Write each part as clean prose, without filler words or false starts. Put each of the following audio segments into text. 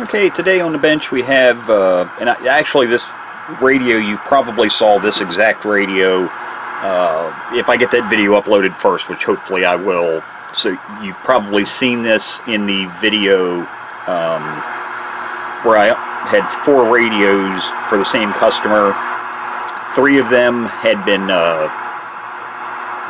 Okay, today on the bench we have, actually this radio, you probably saw this exact radio if I get that video uploaded first, which hopefully I will. So you've probably seen this in the video where I had 4 radios for the same customer. 3 of them had been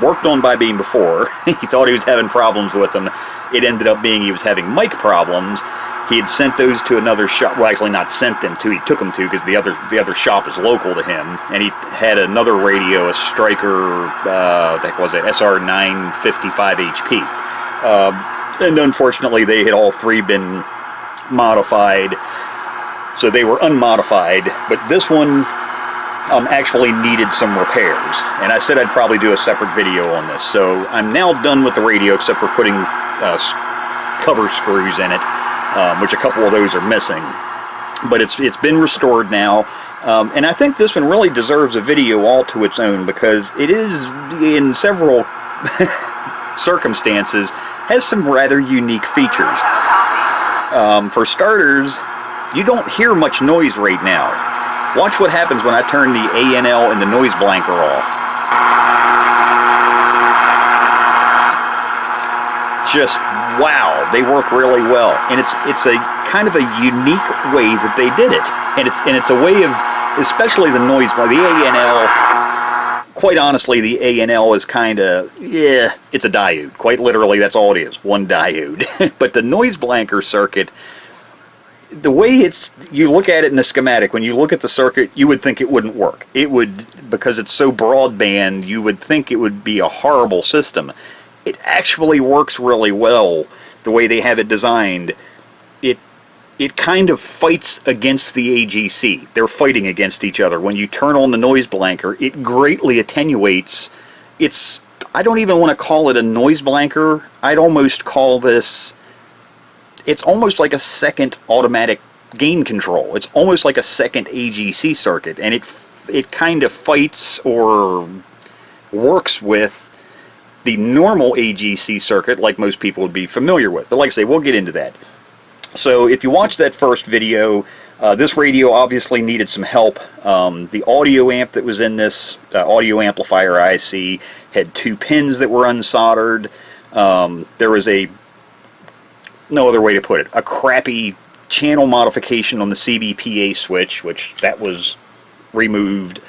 worked on by Beam before. He thought he was having problems with them. It ended up being he was having mic problems. He had sent those to another shop. Well, actually not sent them to, he took them to, because the other shop is local to him. And he had another radio, a Striker, that was it, SR955 HP. And unfortunately they had all 3 been modified, so they were unmodified. But this one actually needed some repairs, and I said I'd probably do a separate video on this. So I'm now done with the radio, except for putting cover screws in it, which a couple of those are missing. But it's been restored now, and I think this one really deserves a video all to its own, because it is, in several circumstances, has some rather unique features. For starters, you don't hear much noise right now. Watch what happens when I turn the ANL and the noise blanker off. Just wow, they work really well, and it's a kind of a unique way that they did it, and it's a way of, especially the noise blanker. The ANL, quite honestly, the ANL is kind of, yeah, it's a diode. Quite literally, that's all it is, one diode. But the noise blanker circuit, the way you look at it in the schematic, when you look at the circuit, you would think it wouldn't work. It would, because it's so broadband, you would think it would be a horrible system. It actually works really well the way they have it designed. It kind of fights against the AGC. They're fighting against each other. When you turn on the noise blanker, it greatly attenuates. I don't even want to call it a noise blanker. I'd almost call this, it's almost like a second automatic gain control. It's almost like a second AGC circuit, and it kind of fights or works with the normal AGC circuit like most people would be familiar with. But like I say, we'll get into that. So if you watch that first video, this radio obviously needed some help. The audio amp that was in this audio amplifier IC had 2 pins that were unsoldered. There was no other way to put it, a crappy channel modification on the CBPA switch, which that was removed,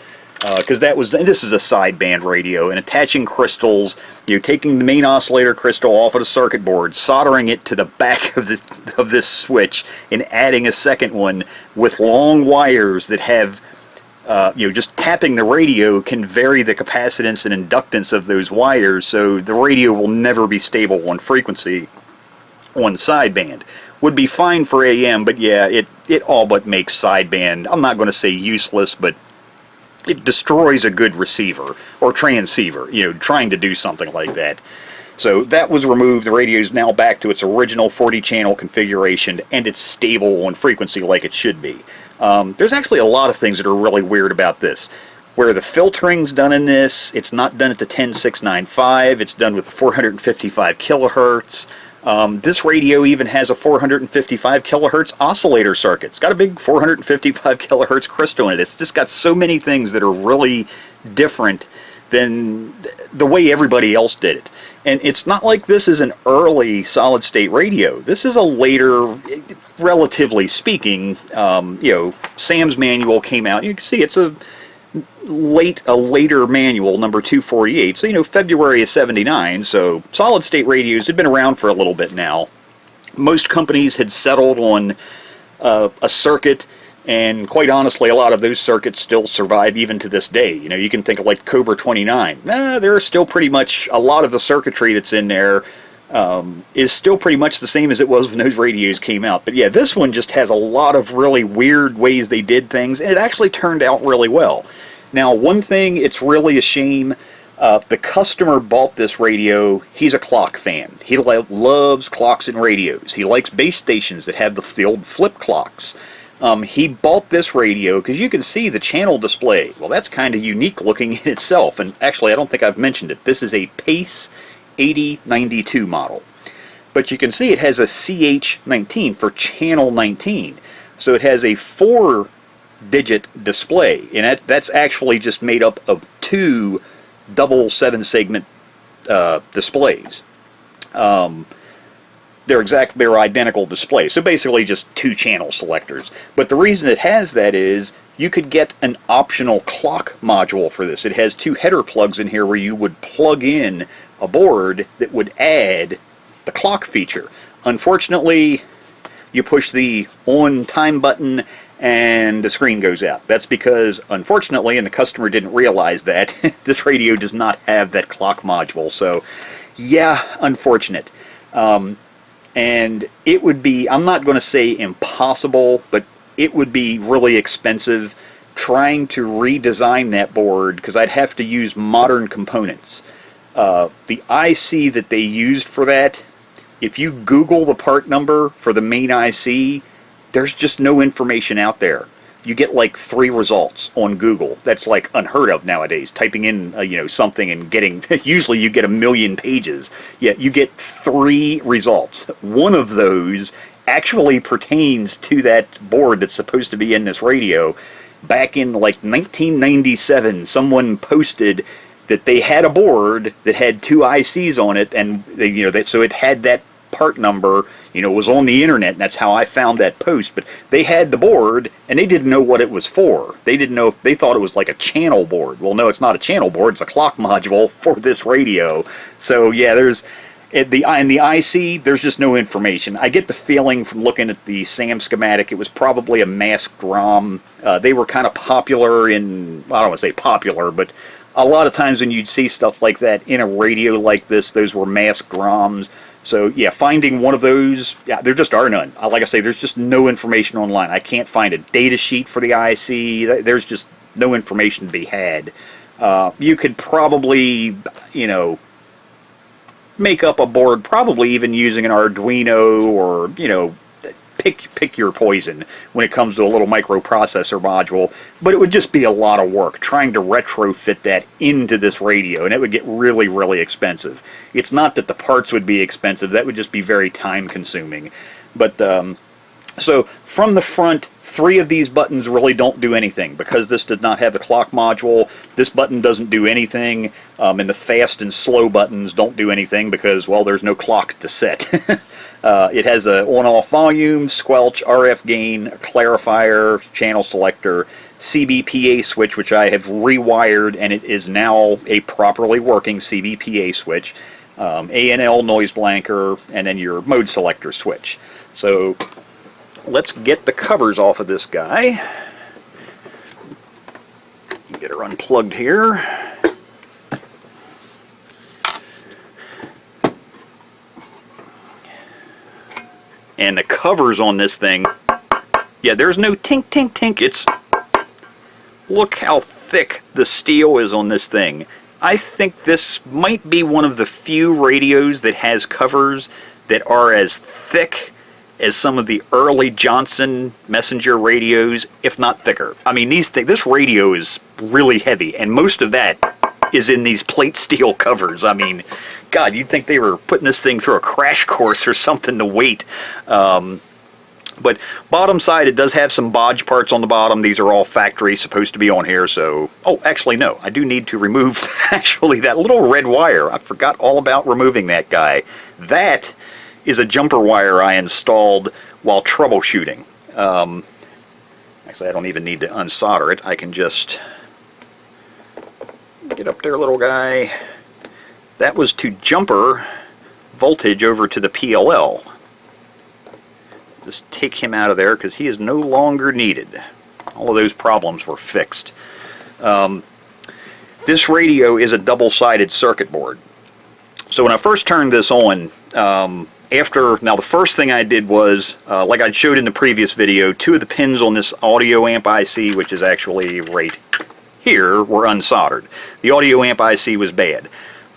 because this is a sideband radio, and attaching crystals, taking the main oscillator crystal off of the circuit board, soldering it to the back of this switch, and adding a second one with long wires that have, just tapping the radio can vary the capacitance and inductance of those wires, so the radio will never be stable on frequency on sideband. Would be fine for AM, but yeah, it all but makes sideband, I'm not going to say useless, but it destroys a good receiver or transceiver, trying to do something like that. So that was removed. The radio is now back to its original 40-channel configuration, and it's stable on frequency like it should be. There's actually a lot of things that are really weird about this. Where the filtering's done in this, it's not done at the 10695, it's done with the 455 kilohertz. This radio even has a 455 kilohertz oscillator circuit. It's got a big 455 kilohertz crystal in it. It's just got so many things that are really different than the way everybody else did it. And it's not like this is an early solid-state radio. This is a later, relatively speaking, Sam's manual came out. You can see it's a later manual, number 248, so February of '79, so solid-state radios had been around for a little bit now. Most companies had settled on a circuit, and quite honestly, a lot of those circuits still survive even to this day. You can think of like Cobra 29. There are still pretty much, a lot of the circuitry that's in there is still pretty much the same as it was when those radios came out. But yeah, this one just has a lot of really weird ways they did things, and it actually turned out really well. Now, one thing, it's really a shame, the customer bought this radio. He's a clock fan. He loves clocks and radios. He likes base stations that have the old flip clocks. He bought this radio because you can see the channel display. Well, that's kind of unique looking in itself, and actually I don't think I've mentioned it. This is a Pace 8092 model. But you can see it has a CH19 for channel 19. So it has a 4-digit display, and that's actually just made up of 2 double 7-segment displays. They're identical displays, so basically just 2 channel selectors. But the reason it has that is you could get an optional clock module for this. It has 2 header plugs in here where you would plug in a board that would add the clock feature. Unfortunately, you push the on time button and the screen goes out. That's because, unfortunately, and the customer didn't realize that, this radio does not have that clock module. So, yeah, unfortunate. And it would be, I'm not going to say impossible, but it would be really expensive trying to redesign that board, because I'd have to use modern components. The IC that they used for that, if you Google the part number for the main IC, there's just no information out there. You get like 3 results on Google. That's like unheard of nowadays. Typing in you know, something and getting, usually you get 1,000,000 pages. Yeah, you get 3 results. One of those actually pertains to that board that's supposed to be in this radio. Back in like 1997, someone posted that they had a board that had 2 ICs on it, and they, you know, so it had that part number, you know, was on the internet, and that's how I found that post. But they had the board and they didn't know what it was for. They didn't know, they thought it was like a channel board. Well, no, it's not a channel board, it's a clock module for this radio. So yeah, there's in the IC, there's just no information. I get the feeling from looking at the SAM schematic, it was probably a masked ROM. They were kind of popular in, I don't want to say popular, but a lot of times when you'd see stuff like that in a radio like this, those were masked ROMs. So yeah, finding one of those, yeah, there just are none. Like I say, there's just no information online. I can't find a data sheet for the IC. There's just no information to be had. You could probably, you know, make up a board, probably even using an Arduino, or, you know, pick your poison when it comes to a little microprocessor module, but it would just be a lot of work trying to retrofit that into this radio, and it would get really, really expensive. It's not that the parts would be expensive, that would just be very time consuming. But so from the front, 3 of these buttons really don't do anything. Because this does not have the clock module, this button doesn't do anything, and the fast and slow buttons don't do anything because, well, there's no clock to set. It has a on-off volume, squelch, RF gain, a clarifier, channel selector, CBPA switch, which I have rewired, and it is now a properly working CBPA switch, A&L noise blanker, and then your mode selector switch. So let's get the covers off of this guy. Get her unplugged here. And the covers on this thing, yeah, there's no tink, tink, tink. It's, look how thick the steel is on this thing. I think this might be one of the few radios that has covers that are as thick as some of the early Johnson Messenger radios, if not thicker. I mean, this radio is really heavy, and most of that is in these plate steel covers. I mean, God, you'd think they were putting this thing through a crash course or something to weight. But bottom side, it does have some bodge parts on the bottom. These are all factory, supposed to be on here, so... Oh, actually, no. I do need to remove, actually, that little red wire. I forgot all about removing that guy. That is a jumper wire I installed while troubleshooting. Actually, I don't even need to unsolder it. I can just... Get up there, little guy. That was to jumper voltage over to the PLL. Just take him out of there because he is no longer needed. All of those problems were fixed. This radio is a double-sided circuit board. So when I first turned this on, now the first thing I did was, like I showed in the previous video, 2 of the pins on this audio amp IC, which is actually right here, were unsoldered. The audio amp IC was bad.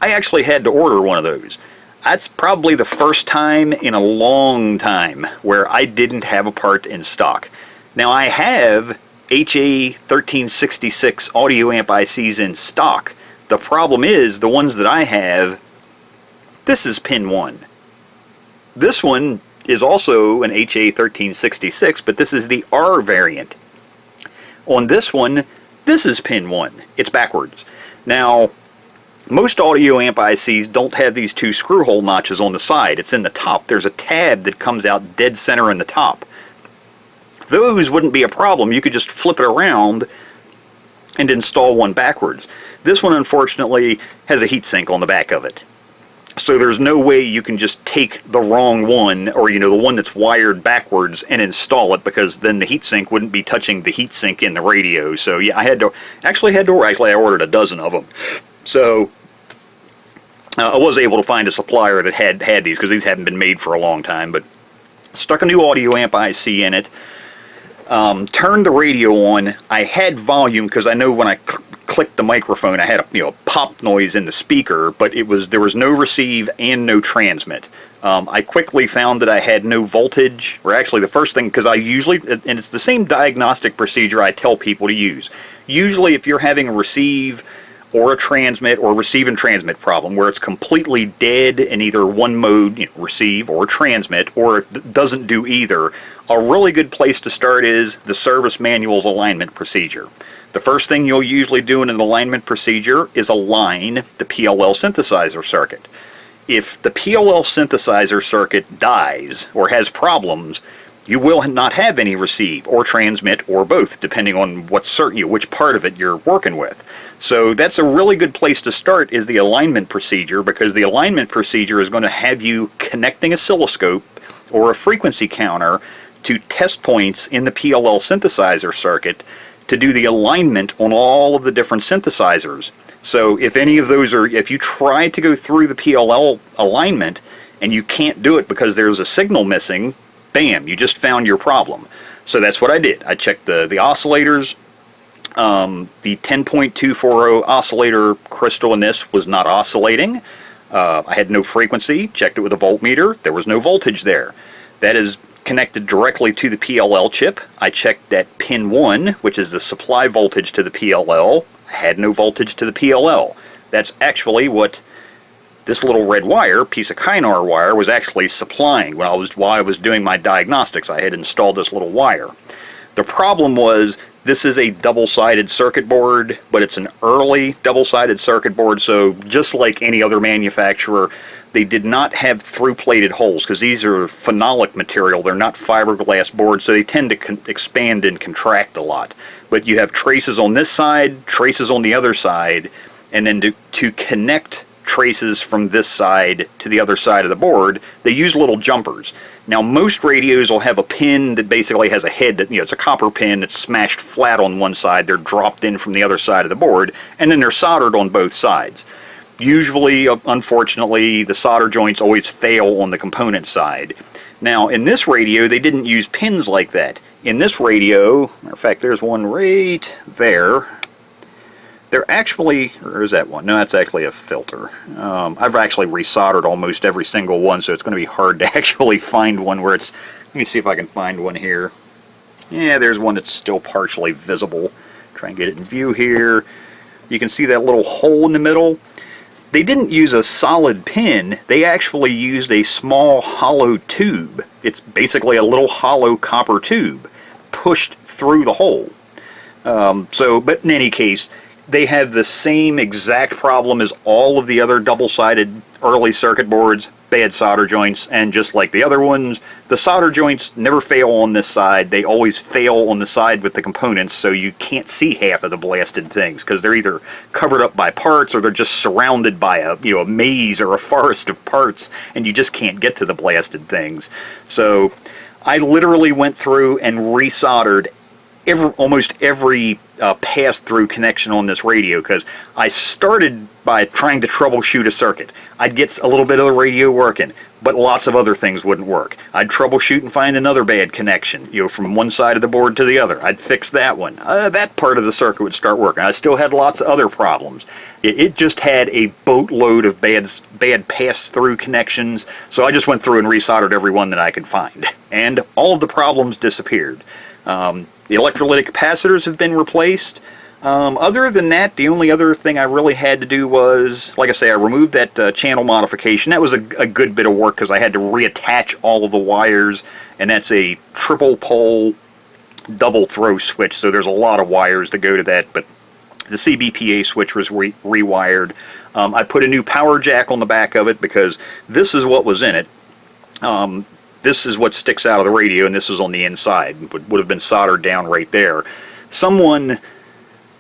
I actually had to order one of those. That's probably the first time in a long time where I didn't have a part in stock. Now I have HA1366 audio amp ICs in stock. The problem is, the ones that I have, this is pin 1. This one is also an HA1366, but this is the R variant. On this one, this is pin 1. It's backwards. Now, most audio amp ICs don't have these two screw hole notches on the side. It's in the top. There's a tab that comes out dead center in the top. Those wouldn't be a problem. You could just flip it around and install one backwards. This one, unfortunately, has a heatsink on the back of it. So there's no way you can just take the wrong one, or the one that's wired backwards, and install it, because then the heatsink wouldn't be touching the heatsink in the radio. So yeah, I ordered a dozen of them. So I was able to find a supplier that had these, because these haven't been made for a long time. But stuck a new audio amp IC in it. Turned the radio on. I had volume, because I know when I clicked the microphone I had a pop noise in the speaker, but there was no receive and no transmit. I quickly found that I had no voltage, or actually the first thing, because I usually, and it's the same diagnostic procedure I tell people to use. Usually if you're having a receive or a transmit or receive and transmit problem where it's completely dead in either one mode, receive or transmit, or it doesn't do either, a really good place to start is the service manual's alignment procedure. The first thing you'll usually do in an alignment procedure is align the PLL synthesizer circuit. If the PLL synthesizer circuit dies or has problems, you will not have any receive or transmit, or both, depending on which part of it you're working with. So that's a really good place to start, is the alignment procedure, because the alignment procedure is going to have you connecting oscilloscope or a frequency counter to test points in the PLL synthesizer circuit to do the alignment on all of the different synthesizers. So if any of those if you try to go through the PLL alignment and you can't do it because there's a signal missing, bam, you just found your problem. So that's what I did. I checked the oscillators. The 10.240 oscillator crystal in this was not oscillating. I had no frequency. Checked it with a voltmeter. There was no voltage there. That is connected directly to the PLL chip. I checked that pin 1, which is the supply voltage to the PLL. I had no voltage to the PLL. That's actually what this little red wire, piece of Kynar wire, was actually supplying while I was doing my diagnostics. I had installed this little wire. The problem was, this is a double-sided circuit board, but it's an early double-sided circuit board, so just like any other manufacturer, they did not have through-plated holes, because these are phenolic material. They're not fiberglass boards, so they tend to expand and contract a lot. But you have traces on this side, traces on the other side, and then to connect traces from this side to the other side of the board, they use little jumpers. Now, most radios will have a pin that basically has a head that, it's a copper pin that's smashed flat on one side. They're dropped in from the other side of the board, and then they're soldered on both sides. Usually, unfortunately, the solder joints always fail on the component side. Now, in this radio, they didn't use pins like that. In this radio, matter of fact, there's one right there. They're actually, or is that one? No, that's actually a filter. I've actually resoldered almost every single one, so it's going to be hard to actually find one where it's... Let me see if I can find one here. Yeah, there's one that's still partially visible. Try and get it in view here. You can see that little hole in the middle. They didn't use a solid pin. They actually used a small hollow tube. It's basically a little hollow copper tube pushed through the hole. But in any case, they have the same exact problem as all of the other double-sided early circuit boards, bad solder joints, and just like the other ones, the solder joints never fail on this side. They always fail on the side with the components, so you can't see half of the blasted things, because they're either covered up by parts or they're just surrounded by a maze or a forest of parts, and you just can't get to the blasted things. So I literally went through and resoldered almost every pass-through connection on this radio, because I started by trying to troubleshoot a circuit. I'd get a little bit of the radio working, but lots of other things wouldn't work. I'd troubleshoot and find another bad connection, from one side of the board to the other. I'd fix that one. That part of the circuit would start working. I still had lots of other problems. It just had a boatload of bad pass-through connections, so I just went through and resoldered every one that I could find. And all of the problems disappeared. The electrolytic capacitors have been replaced. Other than that, the only other thing I really had to do was, like I say, I removed that channel modification. That was a good bit of work because I had to reattach all of the wires, and that's a triple pole double throw switch, so there's a lot of wires to go to that, but the CBPA switch was rewired. I put a new power jack on the back of it because this is what was in it. This is what sticks out of the radio, and this is on the inside. Would have been soldered down right there. Someone,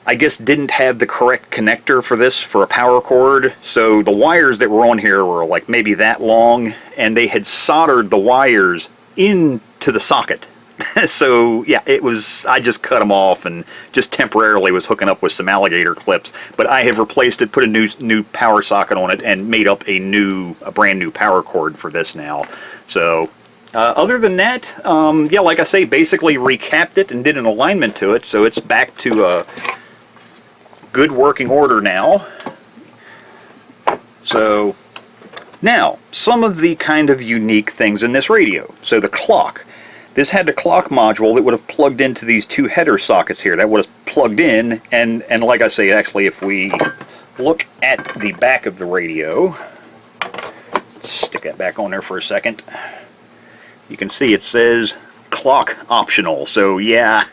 I guess, didn't have the correct connector for this for a power cord, so the wires that were on here were like maybe that long, and they had soldered the wires into the socket. So yeah, I just cut them off and just temporarily was hooking up with some alligator clips, but I have replaced it, put a new power socket on it, and made up a brand new power cord for this now. So other than that, yeah, like I say, basically recapped it and did an alignment to it, so it's back to a good working order now. So now, some of the kind of unique things in this radio. So the clock. This had the clock module that would have plugged into these two header sockets here. That would have plugged in, and like I say, actually, if we look at the back of the radio, stick that back on there for a second, you can see it says clock optional. So yeah,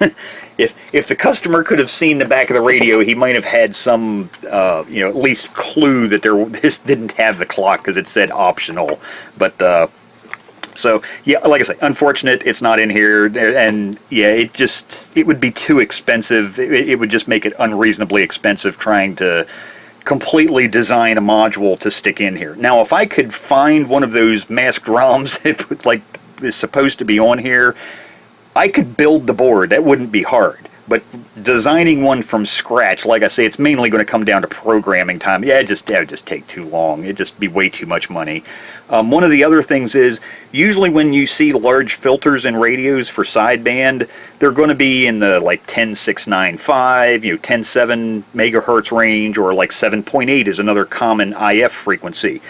if the customer could have seen the back of the radio, he might have had some, you know, at least clue that this didn't have the clock because it said optional. But so yeah, like I say, unfortunate it's not in here, and yeah, it would be too expensive. It would just make it unreasonably expensive trying to completely design a module to stick in here. Now, if I could find one of those masked ROMs that like is supposed to be on here, I could build the board. That wouldn't be hard. But designing one from scratch, like I say, it's mainly going to come down to programming time. Yeah, it would just take too long. It'd just be way too much money. One of the other things is, usually when you see large filters in radios for sideband, they're going to be in the like 10695, 107 megahertz range, or like 7.8 is another common IF frequency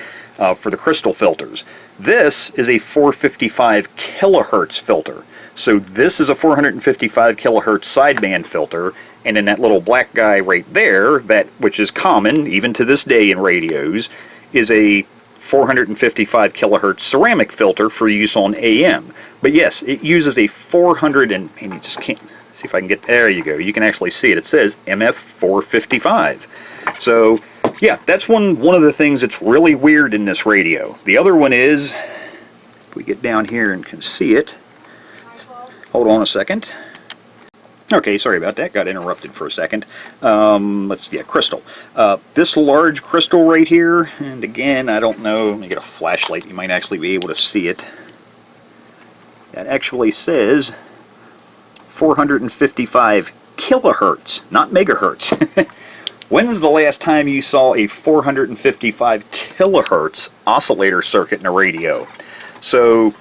for the crystal filters. This is a 455 kilohertz filter. So this is a 455 kilohertz sideband filter, and in that little black guy right there, which is common even to this day in radios, is a 455 kilohertz ceramic filter for use on AM. But yes, it uses a 400 and you just can't see if I can get, there you go. You can actually see it. It says MF455. So yeah, that's one of the things that's really weird in this radio. The other one is, if we get down here and can see it, hold on a second. Okay, sorry about that. Got interrupted for a second. Crystal. This large crystal right here, and again, I don't know, let me get a flashlight, you might actually be able to see it. That actually says 455 kilohertz, not megahertz. When's the last time you saw a 455 kilohertz oscillator circuit in a radio? So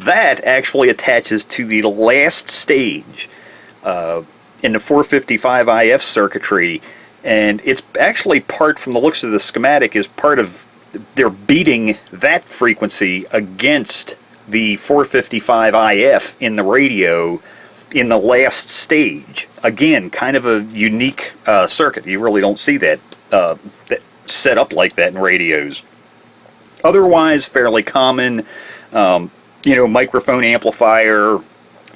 that actually attaches to the last stage in the 455 IF circuitry, and it's actually part, from the looks of the schematic, is part of, they're beating that frequency against the 455 IF in the radio in the last stage. Again, kind of a unique circuit. You really don't see that set up like that in radios. Otherwise, fairly common. Microphone amplifier,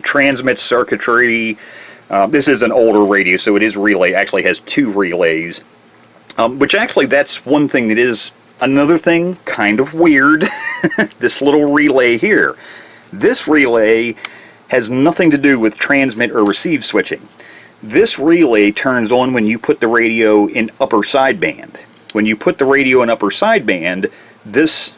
transmit circuitry. This is an older radio, so it is relay. Actually has two relays, which actually, that's one thing that is another thing kind of weird. This little relay here. This relay has nothing to do with transmit or receive switching. This relay turns on when you put the radio in upper sideband. When you put the radio in upper sideband, this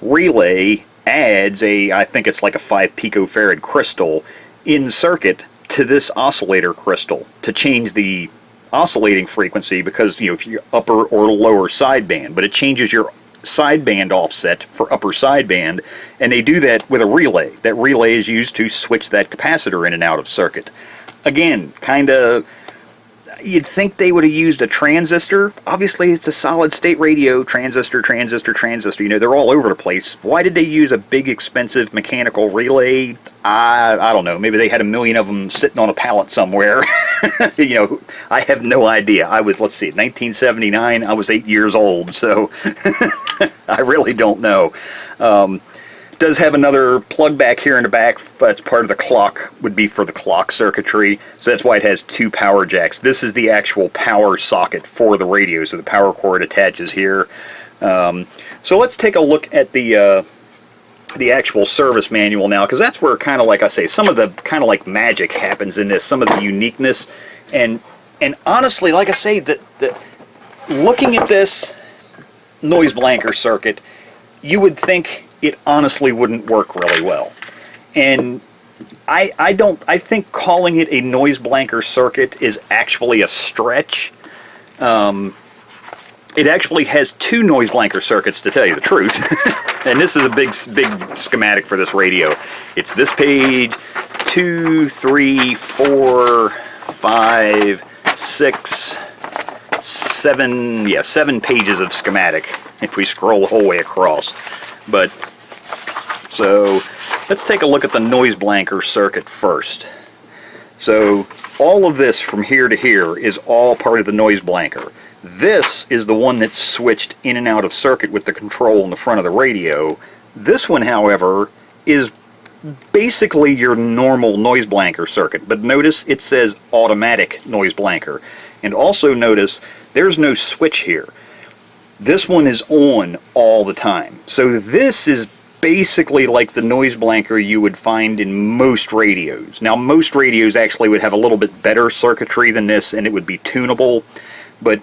relay adds I think it's like a 5 picofarad crystal in circuit to this oscillator crystal to change the oscillating frequency, because if you're upper or lower sideband, but it changes your sideband offset for upper sideband, and they do that with a relay. That relay is used to switch that capacitor in and out of circuit. Again, kind of, You'd think they would have used a transistor. Obviously, it's a solid-state radio. Transistor, transistor, transistor. You know, they're all over the place. Why did they use a big, expensive mechanical relay? I don't know. Maybe they had a million of them sitting on a pallet somewhere. You know, I have no idea. I was, let's see, 1979. I was 8 years old, so I really don't know. Does have another plug back here in the back, but it's part of the clock, would be for the clock circuitry, so that's why it has 2 power jacks. This is the actual power socket for the radio, so the power cord attaches here. So let's take a look at the actual service manual now, because that's where, kind of like I say, some of the kind of like magic happens in this, some of the uniqueness, and honestly, like I say, that looking at this noise blanker circuit, you would think it honestly wouldn't work really well. And I think calling it a noise blanker circuit is actually a stretch. It actually has 2 noise blanker circuits, to tell you the truth. And this is a big schematic for this radio. It's this page, 2, 3, 4, 5, 6, 7, yeah, 7 pages of schematic if we scroll the whole way across. But so let's take a look at the noise blanker circuit first. So all of this from here to here is all part of the noise blanker. This is the one that's switched in and out of circuit with the control in the front of the radio. This one, however, is basically your normal noise blanker circuit, but notice it says automatic noise blanker. And also notice there's no switch here. This one is on all the time. So this is basically like the noise blanker you would find in most radios. Now, most radios actually would have a little bit better circuitry than this, and it would be tunable, but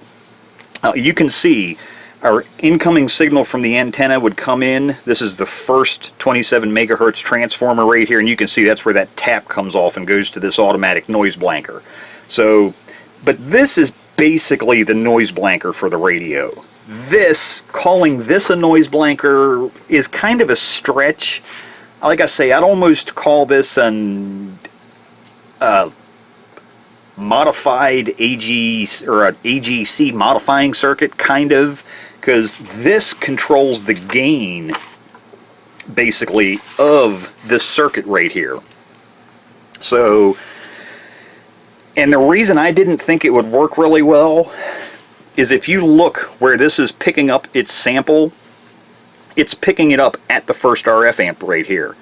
you can see our incoming signal from the antenna would come in. This is the first 27 megahertz transformer right here, and you can see that's where that tap comes off and goes to this automatic noise blanker. So, but this is basically the noise blanker for the radio. This, calling this a noise blanker is kind of a stretch. Like I say, I'd almost call this an modified AG or an AGC modifying circuit, kind of, because this controls the gain basically of this circuit right here. So, and the reason I didn't think it would work really well is if you look where this is picking up its sample, it's picking it up at the first RF amp right here.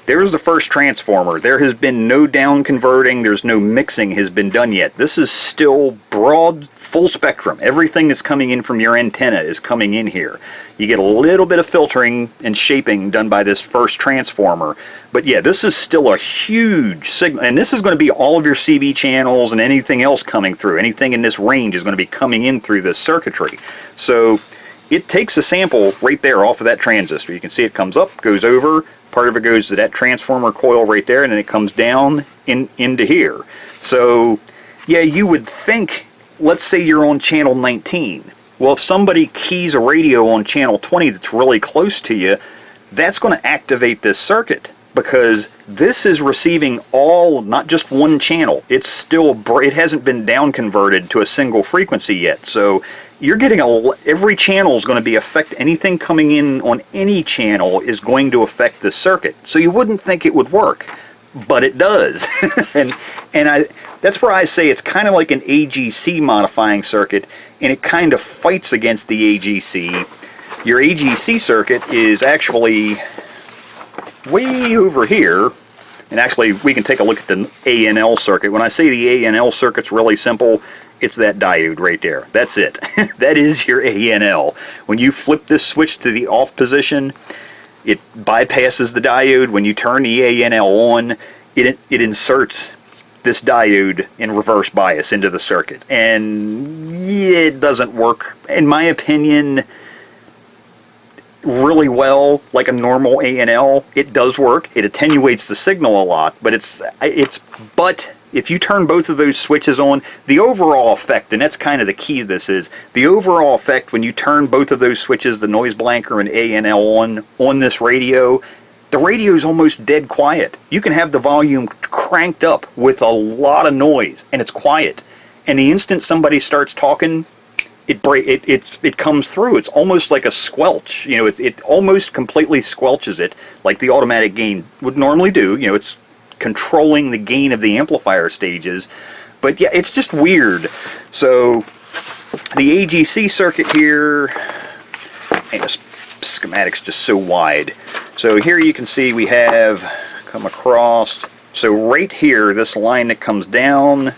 There's the first transformer. There has been no down converting, there's no mixing has been done yet. This is still broad, full spectrum. Everything that's coming in from your antenna is coming in here. You get a little bit of filtering and shaping done by this first transformer. But yeah, this is still a huge signal, and this is going to be all of your CB channels and anything else coming through. Anything in this range is going to be coming in through this circuitry. So it takes a sample right there off of that transistor. You can see it comes up, goes over, part of it goes to that transformer coil right there, and then it comes down into here. So yeah, you would think, let's say you're on channel 19. Well, if somebody keys a radio on channel 20 that's really close to you, that's going to activate this circuit, because this is receiving all, not just one channel. It's still, it hasn't been down converted to a single frequency yet. So you're getting every channel is going to be anything coming in on any channel is going to affect this circuit. So you wouldn't think it would work, but it does. and that's where I say it's kind of like an AGC modifying circuit, and it kind of fights against the AGC. Your AGC circuit is actually way over here, and actually we can take a look at the ANL circuit. When I say the ANL circuit's really simple, it's that diode right there. That's it. That is your ANL. When you flip this switch to the off position, it bypasses the diode. When you turn the ANL on, it inserts this diode in reverse bias into the circuit. And yeah, it doesn't work, in my opinion, really well like a normal ANL. It does work. It attenuates the signal a lot, but but if you turn both of those switches on, the overall effect, and that's kind of the key to this, is the overall effect when you turn both of those switches, the noise blanker and ANL on this radio, the radio is almost dead quiet. You can have the volume cranked up with a lot of noise and it's quiet. and the instant somebody starts talking, it comes through. It's almost like a squelch. You know, it almost completely squelches it, like the automatic gain would normally do. You know, it's controlling the gain of the amplifier stages. But yeah, it's just weird. So the AGC circuit here, and the schematic's just so wide. So here you can see we have come across. So right here, this line that comes down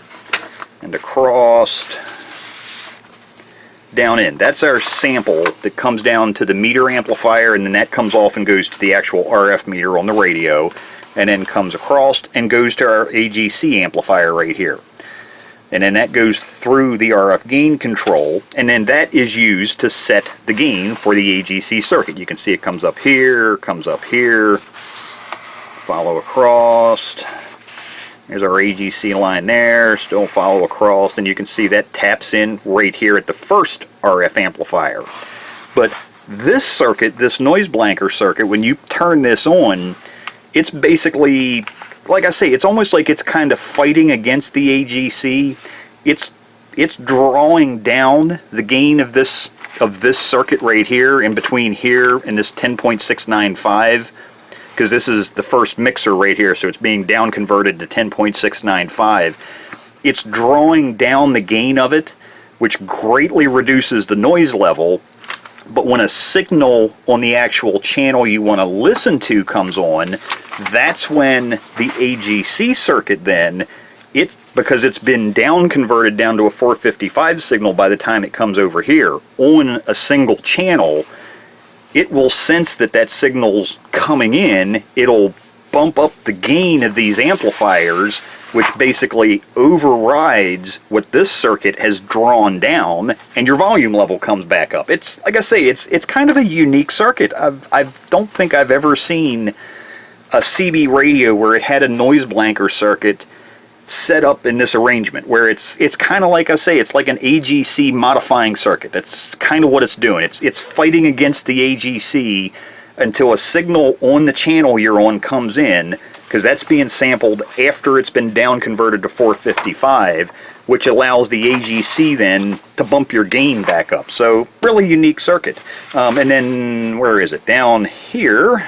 and across, down in, that's our sample that comes down to the meter amplifier, and then that comes off and goes to the actual RF meter on the radio, and then comes across and goes to our AGC amplifier right here. And then that goes through the RF gain control, and then that is used to set the gain for the AGC circuit. You can see it comes up here, follow across. There's our AGC line there, still follow across, and you can see that taps in right here at the first RF amplifier. But this circuit, this noise blanker circuit, when you turn this on, it's basically, like I say, it's almost like it's kind of fighting against the AGC. It's drawing down the gain of this circuit right here, in between here and this 10.695, because this is the first mixer right here, so it's being down converted to 10.695. It's drawing down the gain of it, which greatly reduces the noise level. But when a signal on the actual channel you want to listen to comes on, that's when the AGC circuit then, because it's been down converted down to a 455 signal by the time it comes over here on a single channel, it will sense that that signal's coming in. It'll bump up the gain of these amplifiers, which basically overrides what this circuit has drawn down, and your volume level comes back up. It's, like I say, it's kind of a unique circuit. I don't think I've ever seen a CB radio where it had a noise blanker circuit set up in this arrangement, where it's kind of like I say, it's like an AGC modifying circuit. That's kind of what it's doing. It's fighting against the AGC until a signal on the channel you're on comes in, because that's being sampled after it's been down converted to 455, which allows the AGC then to bump your gain back up. So really unique circuit. And then where is it? Down here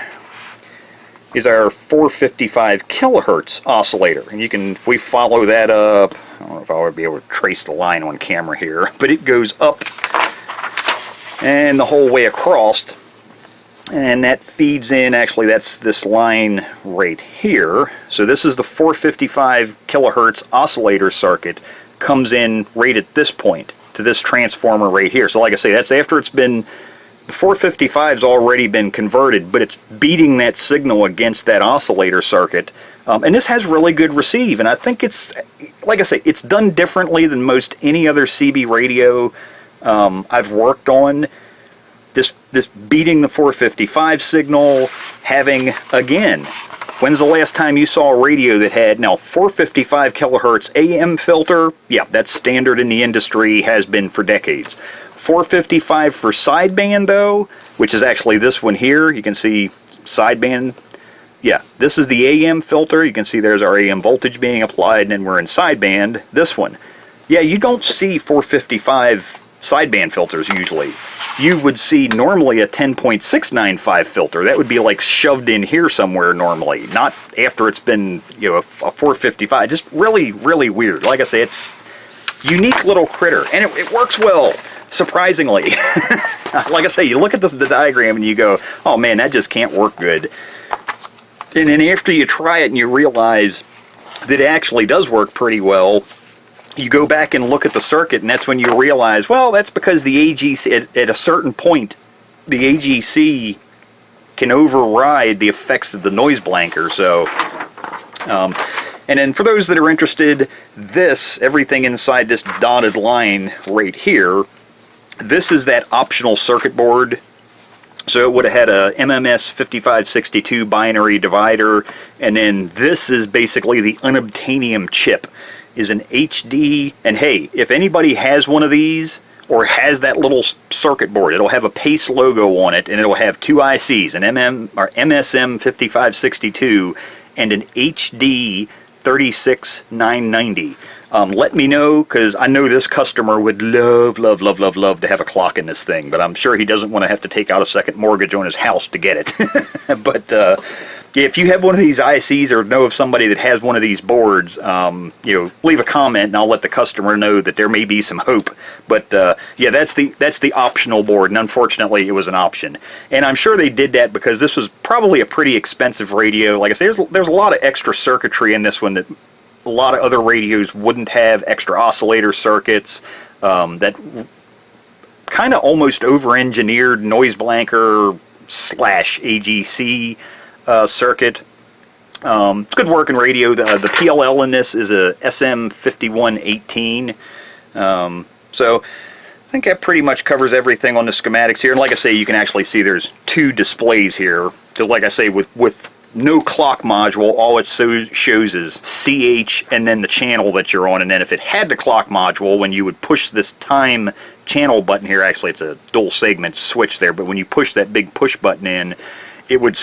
is our 455 kilohertz oscillator, and you can, if we follow that up, I don't know if I'll be able to trace the line on camera here, but it goes up and the whole way across, and that feeds in, actually that's this line right here. So this is the 455 kilohertz oscillator circuit, comes in right at this point to this transformer right here. So like I say, that's after it's been, the 455's already been converted, but it's beating that signal against that oscillator circuit. And this has really good receive, and I think it's, like I say, it's done differently than most any other CB radio I've worked on. This beating the 455 signal, having, again, when's the last time you saw a radio that had, now 455 kilohertz AM filter? Yeah, that's standard in the industry, has been for decades. 455 for sideband though, which is actually this one here. You can see sideband. Yeah, this is the AM filter. You can see there's our AM voltage being applied, and then we're in sideband. This one. Yeah, you don't see 455 sideband filters usually. You would see normally a 10.695 filter. That would be like shoved in here somewhere normally, not after it's been, you know, a 455. Just really, really weird. Like I say, it's unique little critter, and it works well, surprisingly. Like I say, you look at the diagram and you go, oh man, that just can't work good. And then after you try it and you realize that it actually does work pretty well, you go back and look at the circuit, and that's when you realize, well, that's because the AGC, at a certain point, the AGC can override the effects of the noise blanker. So, and then for those that are interested, everything inside this dotted line right here, this is that optional circuit board. So it would have had a MMS 5562 binary divider, and then this is basically the unobtainium chip, is an HD, and hey, if anybody has one of these, or has that little circuit board, it'll have a PACE logo on it, and it'll have two ICs, an MSM 5562 and an HD 36990. let me know, because I know this customer would love, love, love, love, love to have a clock in this thing, but I'm sure he doesn't want to have to take out a second mortgage on his house to get it. But yeah, if you have one of these ICs or know of somebody that has one of these boards, leave a comment and I'll let the customer know that there may be some hope. But yeah, that's the optional board, and unfortunately it was an option. And I'm sure they did that because this was probably a pretty expensive radio. Like I say, there's a lot of extra circuitry in this one that a lot of other radios wouldn't have. Extra oscillator circuits, that kind of almost over-engineered noise blanker / AGC circuit. It's good working radio. The PLL in this is a SM5118. So I think that pretty much covers everything on the schematics here. And like I say, you can actually see there's 2 displays here. Because like I say, with no clock module, all it shows is CH and then the channel that you're on. And then if it had the clock module, when you would push this time channel button here, actually it's a dual segment switch there, but when you push that big push button in, it would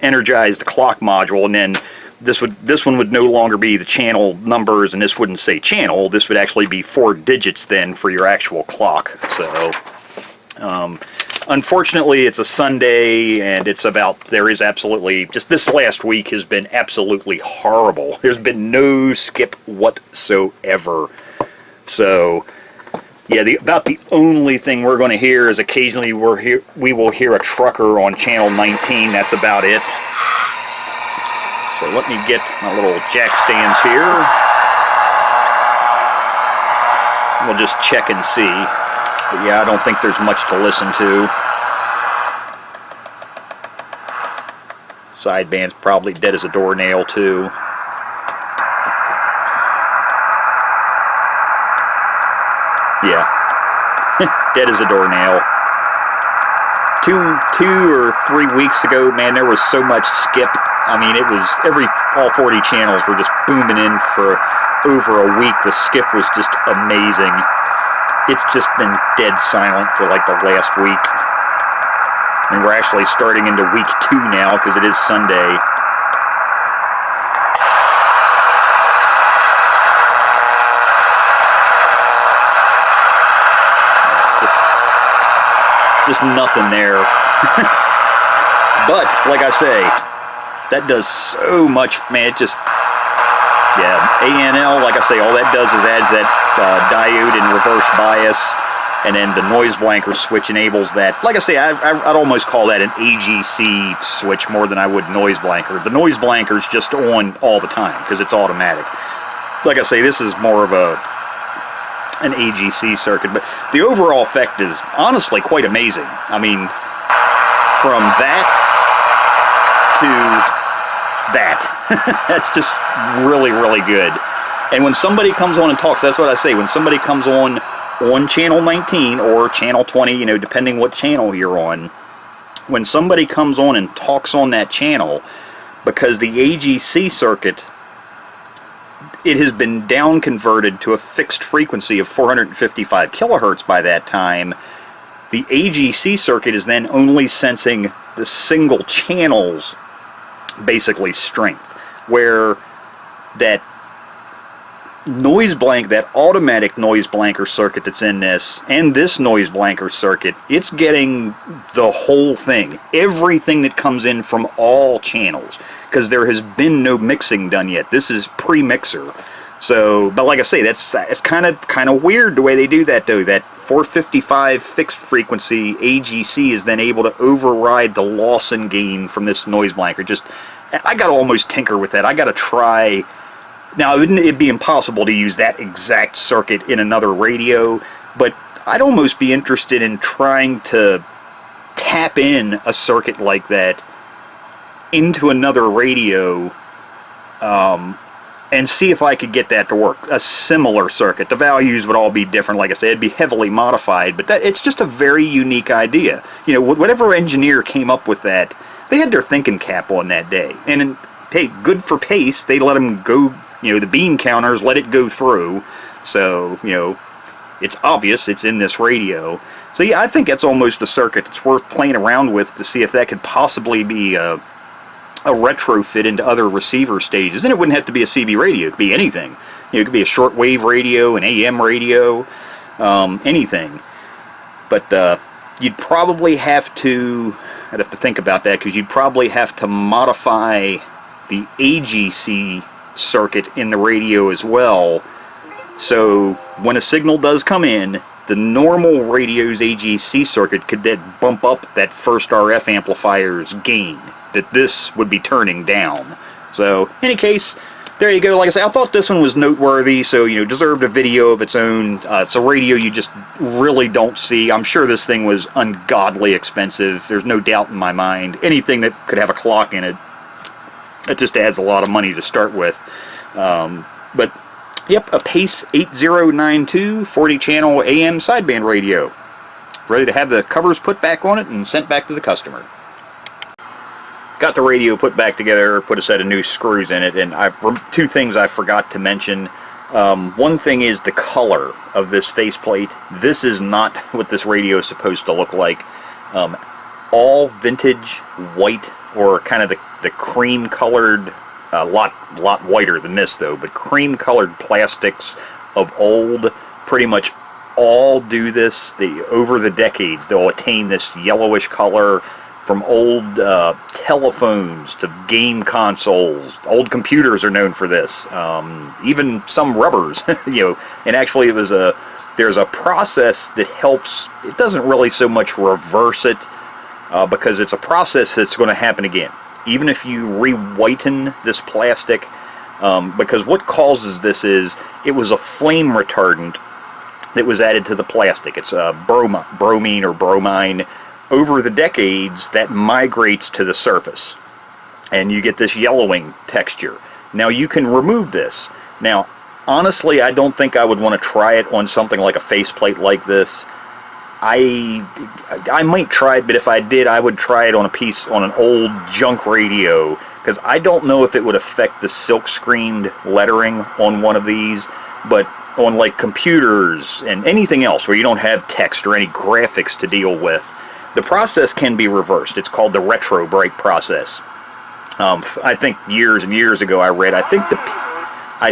energize the clock module, and then this one would no longer be the channel numbers, and this wouldn't say channel. This would actually be 4 digits then for your actual clock. So unfortunately, it's a Sunday, and there is absolutely, just this last week has been absolutely horrible. There's been no skip whatsoever. So yeah, about the only thing we're going to hear is occasionally we will hear a trucker on channel 19. That's about it. So let me get my little jack stands here. We'll just check and see. But yeah, I don't think there's much to listen to. Sideband's probably dead as a doornail too. Yeah, dead as a doornail. Two or 3 weeks ago, man, there was so much skip. I mean, it was all 40 channels were just booming in for over a week. The skip was just amazing. It's just been dead silent for like the last week. And we're actually starting into week 2 now because it is Sunday. Just nothing there. But like I say, that does so much, man. It just, yeah, ANL, like I say, all that does is adds that diode and reverse bias, and then the noise blanker switch enables that. Like I say, I'd almost call that an AGC switch more than I would noise blanker. The noise blanker is just on all the time because it's automatic. Like I say, this is more of an AGC circuit, but the overall effect is honestly quite amazing. I mean, from that to that, that's just really, really good. And when somebody comes on and talks, that's what I say, when somebody comes on channel 19 or channel 20, depending what channel you're on, when somebody comes on and talks on that channel, because the AGC circuit, it has been down converted to a fixed frequency of 455 kilohertz by that time. The AGC circuit is then only sensing the single channel's basically strength, where that that automatic noise blanker circuit that's in this, and this noise blanker circuit, it's getting the whole thing, everything that comes in from all channels, because there has been no mixing done yet. This is pre-mixer. So, but like I say, it's kind of weird the way they do that though. That 455 fixed frequency AGC is then able to override the loss and gain from this noise blanker. I got to almost tinker with that. I got to try. Now, it'd be impossible to use that exact circuit in another radio, but I'd almost be interested in trying to tap in a circuit like that into another radio, and see if I could get that to work. A similar circuit. The values would all be different. Like I said, it'd be heavily modified, but it's just a very unique idea. Whatever engineer came up with that, they had their thinking cap on that day. And hey, good for pace. They let them go, the bean counters, let it go through. So, it's obvious it's in this radio. So yeah, I think that's almost a circuit that's worth playing around with to see if that could possibly be a retrofit into other receiver stages. Then it wouldn't have to be a CB radio. It could be anything. You know, it could be a shortwave radio, an AM radio, anything. But you'd probably have to, I'd have to think about that, because you'd probably have to modify the AGC circuit in the radio as well. So when a signal does come in, the normal radio's AGC circuit could then bump up that first RF amplifier's gain that this would be turning down. So, in any case, there you go. Like I said, I thought this one was noteworthy, so, you know, deserved a video of its own. It's a radio you just really don't see. I'm sure this thing was ungodly expensive. There's no doubt in my mind. Anything that could have a clock in it, it just adds a lot of money to start with. But, yep, a Pace 8092 40-channel AM sideband radio. Ready to have the covers put back on it and sent back to the customer. Got the radio put back together, put a set of new screws in it, and two things I forgot to mention. One thing is the color of this faceplate. This is not what this radio is supposed to look like. All vintage white, or kind of the cream colored, a lot whiter than this though, but cream colored plastics of old pretty much all do this. Over the decades they'll attain this yellowish color. From old telephones to game consoles, old computers are known for this. Even some rubbers, you know. And actually, there's a process that helps. It doesn't really so much reverse it, because it's a process that's going to happen again, even if you re-whiten this plastic. Because what causes this is it was a flame retardant that was added to the plastic. It's bromine or bromine. Over the decades, that migrates to the surface, and you get this yellowing texture. Now, you can remove this. Now, honestly, I don't think I would want to try it on something like a faceplate like this. I might try it, but if I did, I would try it on an old junk radio, because I don't know if it would affect the silk screened lettering on one of these, but on like computers and anything else where you don't have text or any graphics to deal with, the process can be reversed. It's called the retrobrite process. I think years and years ago I read, I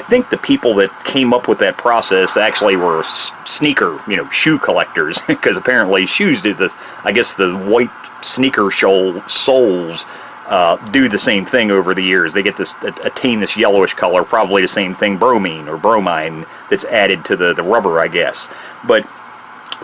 think the people that came up with that process actually were sneaker, shoe collectors, because apparently shoes do this. I guess the white sneaker soles do the same thing over the years. They attain this yellowish color, probably the same thing, bromine or bromine, that's added to the rubber, I guess. But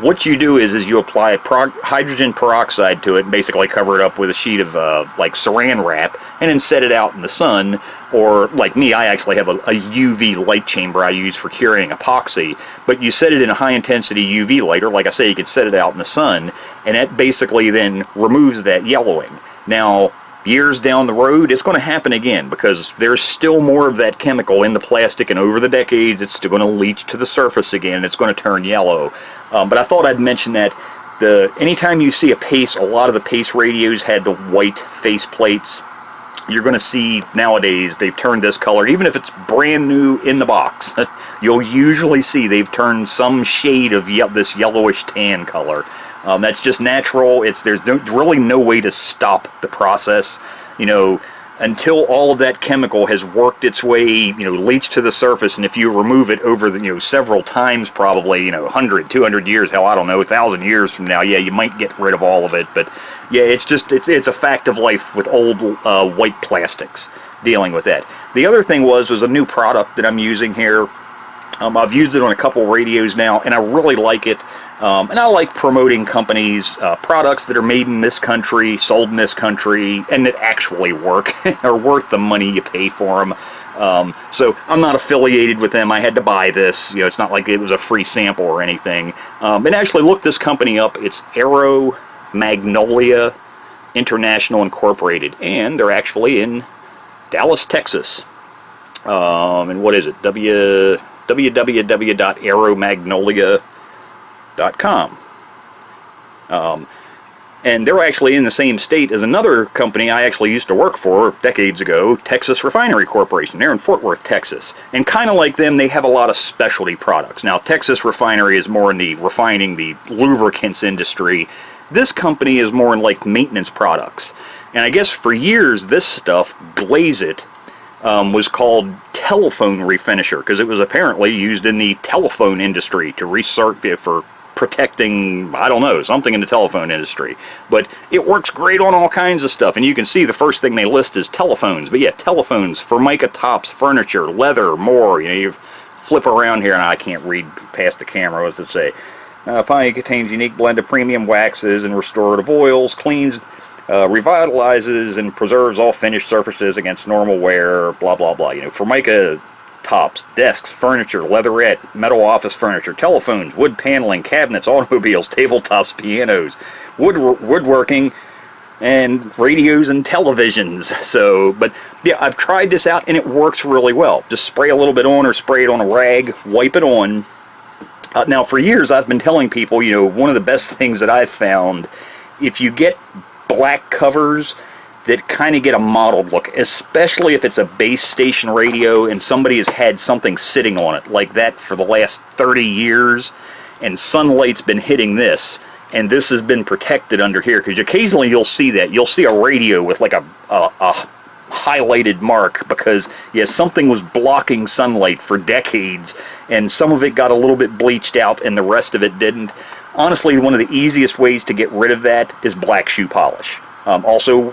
what you do is you apply hydrogen peroxide to it and basically cover it up with a sheet of like saran wrap, and then set it out in the sun. Or like me, I actually have a UV light chamber I use for curing epoxy, but you set it in a high intensity UV light, or like I say, you can set it out in the sun, and that basically then removes that yellowing. Now, years down the road, it's going to happen again, because there's still more of that chemical in the plastic, and over the decades it's still going to leach to the surface again, and it's going to turn yellow. But I thought I'd mention that anytime you see a Pace, a lot of the Pace radios had the white face plates. You're going to see nowadays they've turned this color, even if it's brand new in the box. You'll usually see they've turned some shade of this yellowish tan color. That's just natural. There's really no way to stop the process, until all of that chemical has worked its way, leached to the surface. And if you remove it over the, several times, probably, 100, 200 years, hell, I don't know, 1,000 years from now, yeah, you might get rid of all of it. But yeah, it's a fact of life with old white plastics, dealing with that. The other thing was a new product that I'm using here. I've used it on a couple radios now, and I really like it. And I like promoting companies, products that are made in this country, sold in this country, and that actually work, are worth the money you pay for them. So I'm not affiliated with them. I had to buy this. It's not like it was a free sample or anything. And actually look this company up. It's Aero Magnolia International Incorporated, and they're actually in Dallas, Texas. And what is it? www.aeromagnolia.com. And they're actually in the same state as another company I actually used to work for decades ago, Texas Refinery Corporation. They're in Fort Worth, Texas. And kind of like them, they have a lot of specialty products. Now, Texas Refinery is more in the refining, the lubricants industry. This company is more in like maintenance products. And I guess for years, this stuff, Glaze It, was called telephone refinisher, because it was apparently used in the telephone industry to research for protecting, I don't know, something in the telephone industry. But it works great on all kinds of stuff, and you can see the first thing they list is telephones. But yeah, telephones, Formica tops, furniture, leather, more. You know, you flip around here, and I can't read past the camera. What does it say? Finally, contains unique blend of premium waxes and restorative oils, cleans, revitalizes and preserves all finished surfaces against normal wear, blah blah blah. You know, Formica tops, desks, furniture, leatherette, metal office furniture, telephones, wood paneling, cabinets, automobiles, tabletops, pianos, woodworking, and radios and televisions. So, but yeah, I've tried this out and it works really well. Just spray a little bit on, or spray it on a rag, wipe it on. Now, for years I've been telling people, you know, one of the best things that I've found, if you get black covers that kind of get a mottled look, especially if it's a base station radio and somebody has had something sitting on it like that for the last 30 years, and sunlight's been hitting this, and this has been protected under here, because occasionally you'll see that. You'll see a radio with like a highlighted mark because, yeah, something was blocking sunlight for decades, and some of it got a little bit bleached out and the rest of it didn't. Honestly, one of the easiest ways to get rid of that is black shoe polish. Also,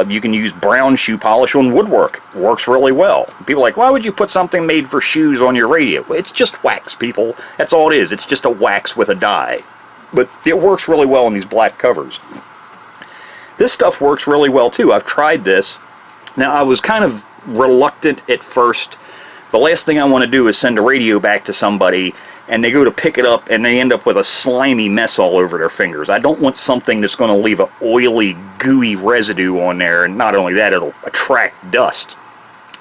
you can use brown shoe polish on woodwork. It works really well. People are like, why would you put something made for shoes on your radio? Well, it's just wax, people. That's all it is. It's just a wax with a dye. But it works really well on these black covers. This stuff works really well too. I've tried this. Now, I was kind of reluctant at first. The last thing I want to do is send a radio back to somebody and they go to pick it up and they end up with a slimy mess all over their fingers. I don't want something that's going to leave an oily, gooey residue on there, and not only that, it'll attract dust.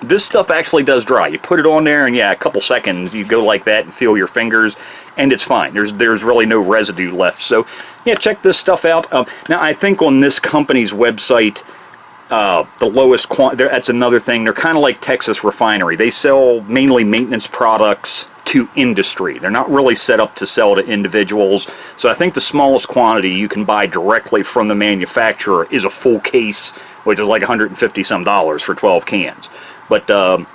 This stuff actually does dry. You put it on there and yeah, a couple seconds, you go like that and feel your fingers, and it's fine. There's really no residue left. So yeah, check this stuff out. Now, I think on this company's website, the lowest quantity, that's another thing, they're kind of like Texas Refinery. They sell mainly maintenance products to industry. They're not really set up to sell to individuals. So I think the smallest quantity you can buy directly from the manufacturer is a full case, which is like $150 some for 12 cans. But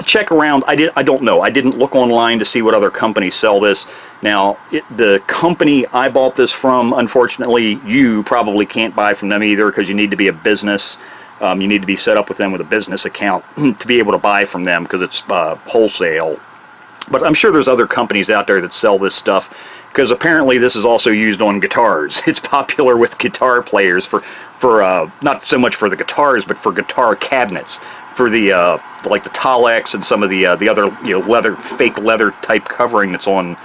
check around. I don't know. I didn't look online to see what other companies sell this. Now, the company I bought this from, unfortunately, you probably can't buy from them either, because you need to be a business. You need to be set up with them with a business account to be able to buy from them, because it's wholesale. But I'm sure there's other companies out there that sell this stuff, because apparently this is also used on guitars. It's popular with guitar players for not so much for the guitars, but for guitar cabinets, for the like the Tolex and some of the other, you know, fake leather type covering that's on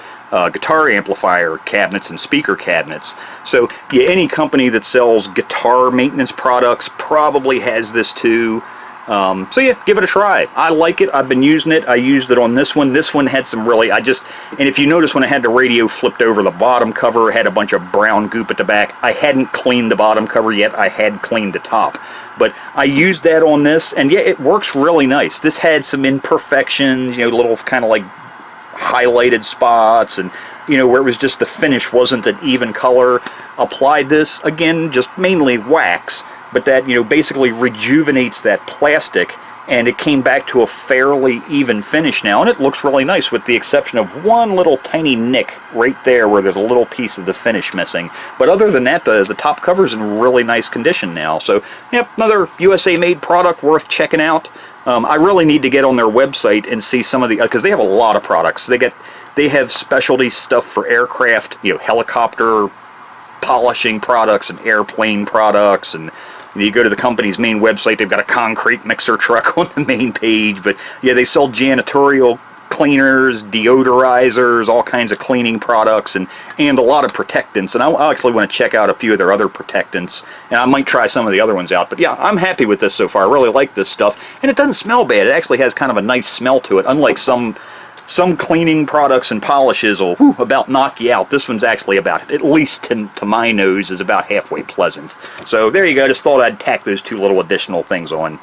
guitar amplifier cabinets and speaker cabinets. So yeah, any company that sells guitar maintenance products probably has this too. So yeah, give it a try. I like it. I've been using it. I used it on this one. This one had some really, and if you notice when I had the radio flipped over, the bottom cover had a bunch of brown goop at the back. I hadn't cleaned the bottom cover yet. I had cleaned the top. But I used that on this, and yeah, it works really nice. This had some imperfections, you know, little kind of like highlighted spots, and you know, where it was just the finish wasn't an even color. Applied this, again, just mainly wax, but that, you know, basically rejuvenates that plastic, and it came back to a fairly even finish now, and it looks really nice, with the exception of one little tiny nick right there where there's a little piece of the finish missing. But other than that, the top cover's in really nice condition now. So yep, another USA made product worth checking out. I really need to get on their website and see some of the, because they have a lot of products. They have specialty stuff for aircraft, you know, helicopter polishing products and airplane products, and you go to the company's main website, they've got a concrete mixer truck on the main page. But yeah, they sell janitorial cleaners, deodorizers, all kinds of cleaning products, and a lot of protectants. And I actually want to check out a few of their other protectants, and I might try some of the other ones out. But yeah, I'm happy with this so far. I really like this stuff, and it doesn't smell bad. It actually has kind of a nice smell to it, unlike some cleaning products and polishes will about knock you out. This one's actually about, at least to my nose, is about halfway pleasant. So there you go. Just thought I'd tack those two little additional things on.